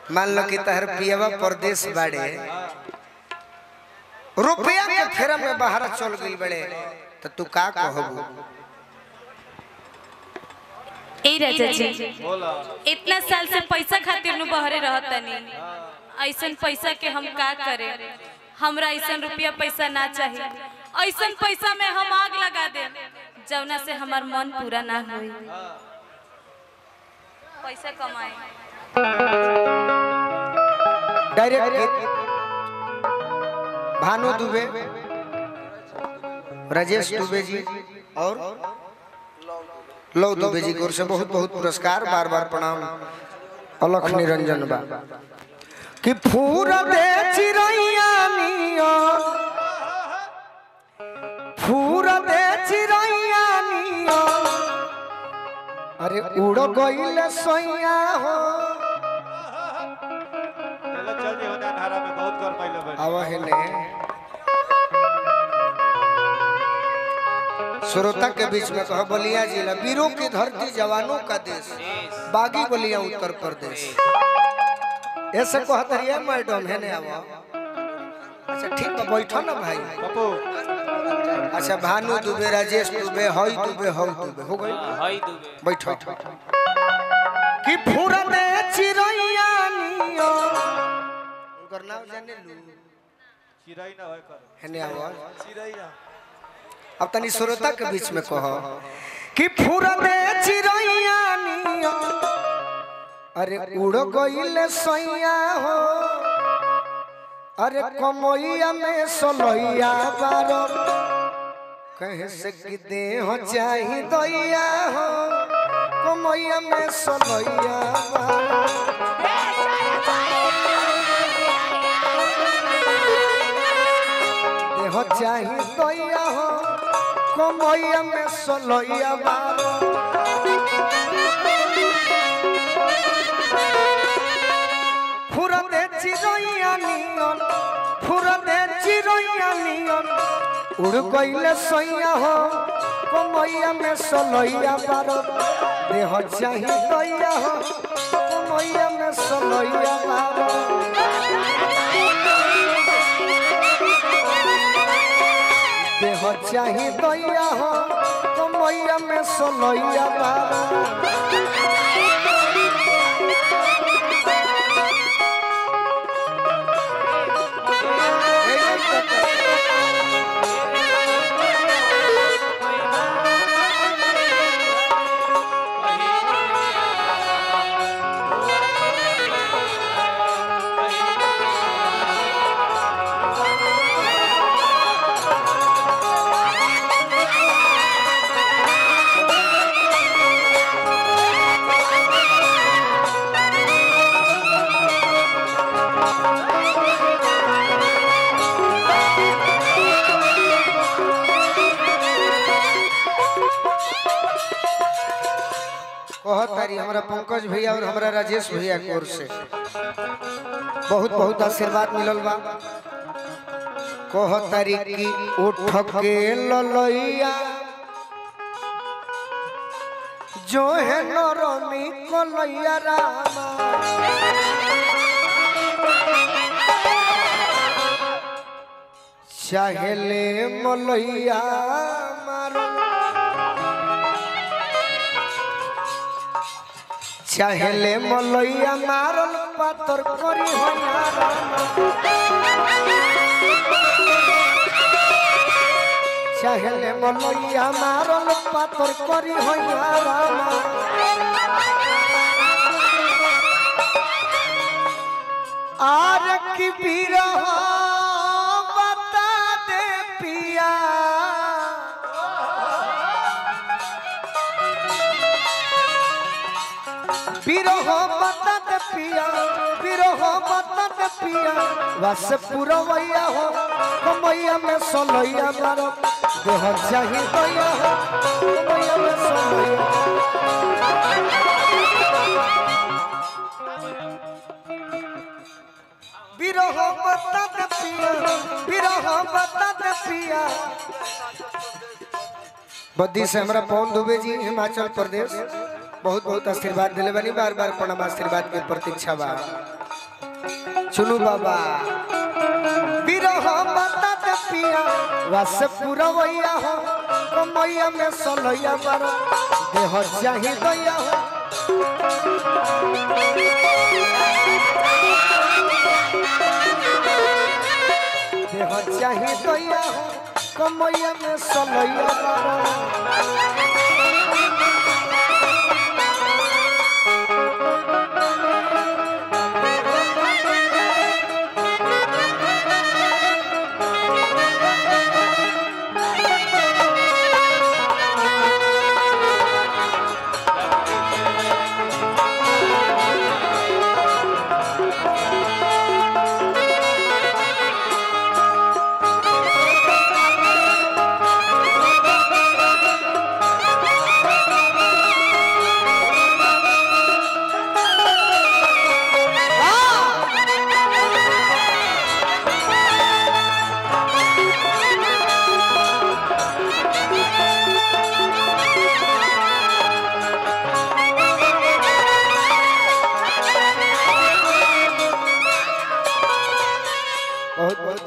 मान लो कि तहर पियवा परदेश बाड़े रुपया के फेरा में बाहर चल गई बड़े तो तू का कहबू? ए राजा जी इतना साल से पैसा खातिर नु बहरे रहतनी, ऐसन पैसा के हम का करे? हमरा ऐसन रुपया पैसा ना चाहिए। ऐसन पैसा में हम आग लगा दे जौना से हमार मन पूरा ना होई। पैसा कमाए डायरेक्ट भानु दुबे, राजेश दुबे जी और लव दुबे जी को से बहुत बहुत पुरस्कार, बार बार प्रणाम। अलख निरंजन बा कि फूरा दे चिरैया नियो, फूरा दे चिरैया नियो, अरे उड़ गइले सोइया हो। श्रोता के बीच में कहो बलिया जिला वीरों की धरती, जवानों का देश, बागी बलिया उत्तर प्रदेश। ऐसे कहतरिया मैडम है ने आवा। अच्छा ठीक है बैठो ना भाई। अच्छा भानु दुबे, राजेश दुबे, हई दुबे, हई दुबे हो गई, हई दुबे बैठो। कि फूरा दे चिरैया नियो, उनकर नाम जाने लू चिरई ना होय कर है ने आवा चिरैया। अब तनी श्रोता के बीच में कहो कि फूरा दे चिरैया नियो, अरे उड़ गइले सैया हो। अरे कमैया में सोलैया बारो, कहे से कि दे हो चाही दैया हो। कमैया में सोलैया बारो, दे हो चाही दैया हो। कमैया में सोलैया बारो, फूरा दे चिरैया नियन, फूरा दे चिरैया नियन, उड़ गइले सैया हो। कमैया में सोलैया बारो, देह चाही दैया हो। कमैया में सोलैया बारो, देह चाही दैया हो। कमैया में सोलैया बारो। कहतारी हमारा पंकज भैया और हमारा राजेश भैया की ओर से बहुत बहुत आशीर्वाद मिलल बा। कहतारी की उठ के ललैया जो है नरमी कलैया रामा, चाहेले मलैया मारो, चाहेले मलैया मारल पातर करी होया रामा, चाहेले मलैया मारल पातर करी होया रामा। आर की बिरह बता दे पिया, बिरह बता दे पिया, बिरह बता दे पिया, बस पुरवैया हो। कमैया में सोलैया बारो, देह चाही दैया हो। कमैया में सोलैया, बिरह बता दे पिया, बिरह बता दे पिया। बद्दी से हमारा पवन दुबे जी, हिमाचल प्रदेश, बहुत बहुत आशीर्वाद दिले बनी, बार बार प्रणाम, आशीर्वाद के प्रतीक्षा बा। सुनु बाबा बिरह बता दे पिया रस पुरवैया हो कमैया में सलैया बारो देह चाही दैया हो देह चाही दैया हो कमैया में सलैया बारो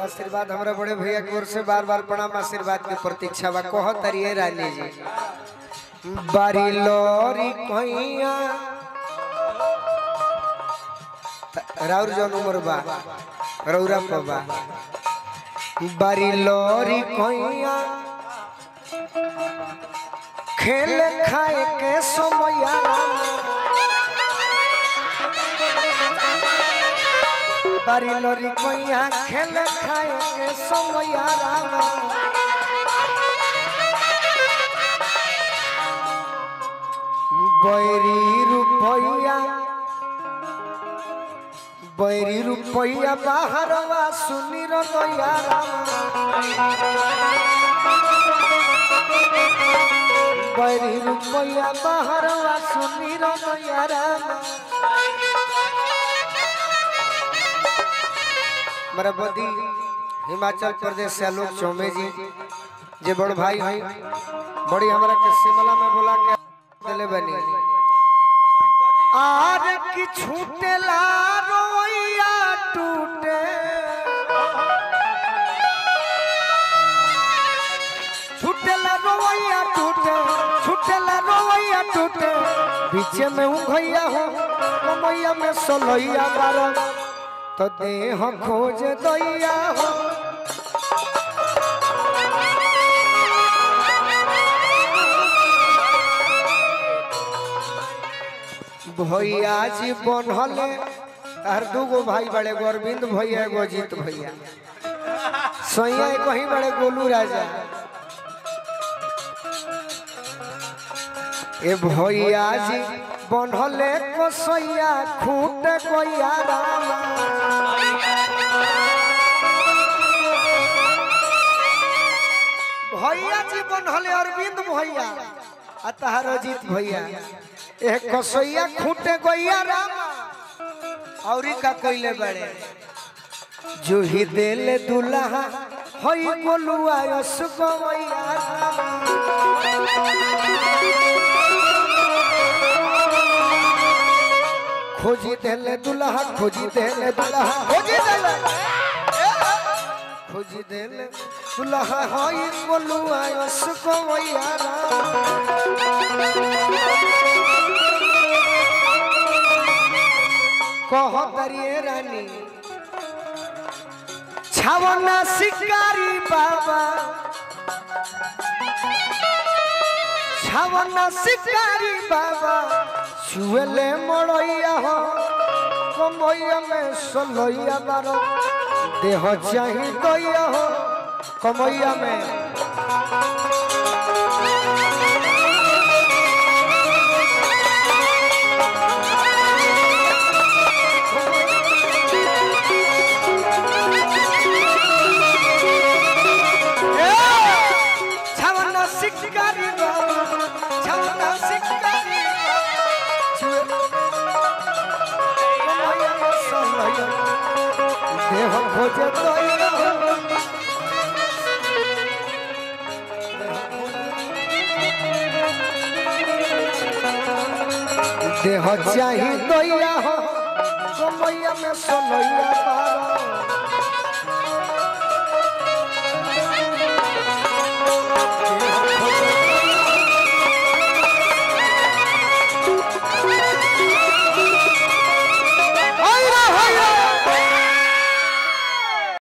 आशीर्वाद हमारे बड़े भैया की ओर से बार बार प्रणाम आशीर्वाद की प्रतीक्षा बा कह तरिए रानी जी बारी लोरी कहिया राउर जन उमर बा रौरा पबा बारी लोरी कहिया खेल खाए के समया बारी लोरी कोइया खेल खाए के समया रामा बैरी रुपया बाहरवा सुनी रया रामा बैरी रुपया बाहरवा सुनी रया रामा मेरा बदी हिमाचल प्रदेश से आलोक चौमे जी जे बड़ भाई है बड़ी हमरा के शिमला में बोला के दिले बनी आर की छूटेला रोइया टूटे छूटेला रोइया टूटे छूटेला रोइया टूटे बीच में उंघैया हो कमैया में सलैया बारो तो देह खोज दैया हो भैया जी बनहले तार दूगो भाई बड़े गोरविंद भैया एगो जीत भैया सैया कहीं बड़े गोलू राजा ए भैया जी बनहले को सैया खूट कोया रामा भैया जी बनहले अरविंद भैया आ तार अजीत भैया एक कसैया खूटे गैया रामा औरी का कइले बड़े जो ही देले दुल्हा होई गोलुआ यस गवैया खोजी देले दुल्हा खोजी देले दुल्हा खोजी देले दुल्हा होई गोलुआ यस गवैया कह तरिए रानी छावना शिकारी बाबा छावना शिकारी बाबा छुएले मड़ैया हो कमैया में सलैया बारो देह चाही दैया हो कमैया में देह खोजे देह चाही दैया हो समैया में सोनैया बारो